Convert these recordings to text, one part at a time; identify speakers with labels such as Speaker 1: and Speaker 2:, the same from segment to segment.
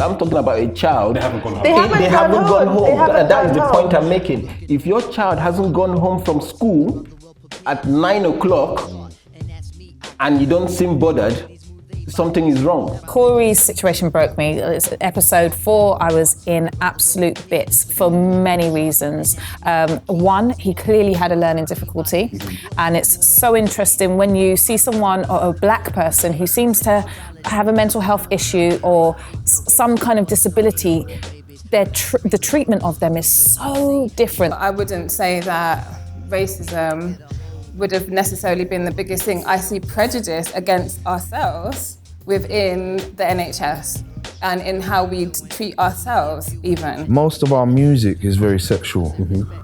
Speaker 1: I'm talking about a child.
Speaker 2: They haven't gone home.
Speaker 1: They haven't gone home. That is the point I'm making. If your child hasn't gone home from school at 9 o'clock and you don't seem bothered, something is wrong.
Speaker 3: Corey's situation broke me. It's episode 4, I was in absolute bits for many reasons. One, he clearly had a learning difficulty, and it's so interesting when you see someone, or a black person, who seems to have a mental health issue or some kind of disability, the treatment of them is so different.
Speaker 4: I wouldn't say that racism would have necessarily been the biggest thing. I see prejudice against ourselves within the NHS and in how we treat ourselves even.
Speaker 5: Most of our music is very sexual.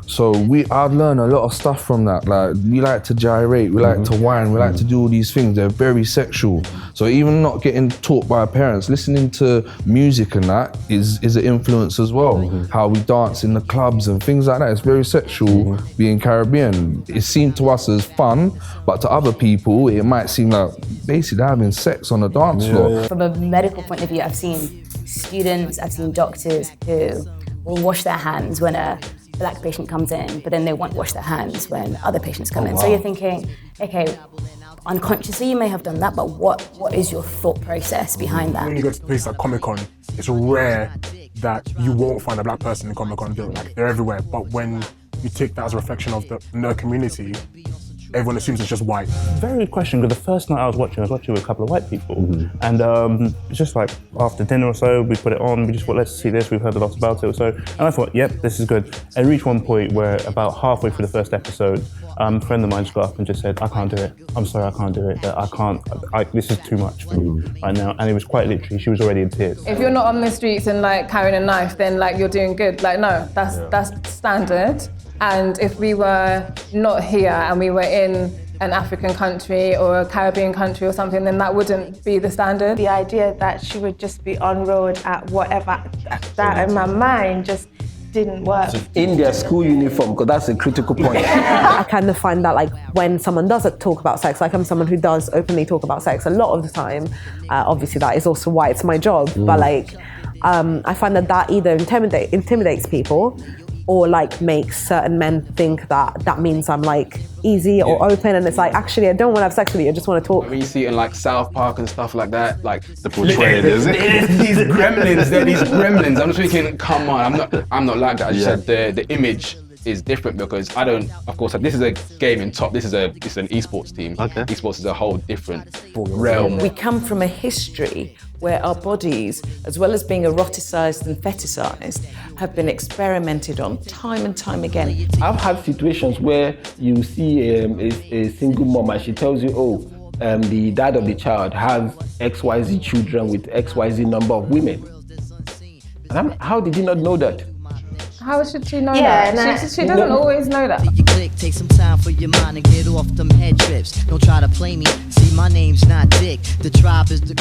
Speaker 5: So I've learned a lot of stuff from that. Like, we like to gyrate, we like to whine, we like to do all these things. They're very sexual. So even not getting taught by our parents, listening to music and that is an influence as well. How we dance in the clubs and things like that. It's very sexual being Caribbean. It seemed to us as fun, but to other people, it might seem like basically having sex on a dance floor.
Speaker 6: From a medical point of view, I've seen students, I've seen doctors who will wash their hands when a black patient comes in, but then they won't wash their hands when other patients come in. So you're thinking, okay, unconsciously you may have done that, but what is your thought process behind that?
Speaker 2: When you go to places like Comic-Con, it's rare that you won't find a black person in Comic-Con. They're everywhere. But when you take that as a reflection of the nerd community, everyone assumes it's just white.
Speaker 7: Very good question, because the first night I was watching with a couple of white people. And it's just like after dinner or so, we put it on, we just thought, let's see this, we've heard a lot about it. And I thought, yep, this is good. And reached one point where about halfway through the first episode, a friend of mine just got up and just said, I can't do it. I'm sorry, I can't do it. This is too much for me right now. And it was quite literally, she was already in tears.
Speaker 4: If you're not on the streets and like carrying a knife, then like you're doing good. Like, no, that's standard. And if we were not here and we were in an African country or a Caribbean country or something, then that wouldn't be the standard.
Speaker 8: The idea that she would just be on road at whatever, that in my mind just didn't work.
Speaker 1: In their school uniform, because that's a critical point.
Speaker 9: I kind of find that like when someone doesn't talk about sex, like I'm someone who does openly talk about sex a lot of the time, obviously that is also why it's my job, but like I find that either intimidates people or like makes certain men think that means I'm like easy or open, and it's like, actually I don't want to have sex with you, I just want to talk.
Speaker 10: When you see it in like South Park and stuff like that, like
Speaker 11: the portrayal, is it?
Speaker 10: These gremlins, they're these gremlins. I'm just thinking, come on, I'm not like that. I just said the image is different because I don't, of course, this is a gaming top, it's an esports team. Esports is a whole different realm.
Speaker 12: We come from a history where our bodies, as well as being eroticized and fetishized, have been experimented on time and time again.
Speaker 1: I've had situations where you see a single mom and she tells you, the dad of the child has XYZ children with XYZ number of women. And how did you not know that?
Speaker 4: How should she know that? She doesn't always know that.
Speaker 13: You click, take some time for your mind and get off them head trips. Don't try to play me. See, my name's not Dick. The tribe is the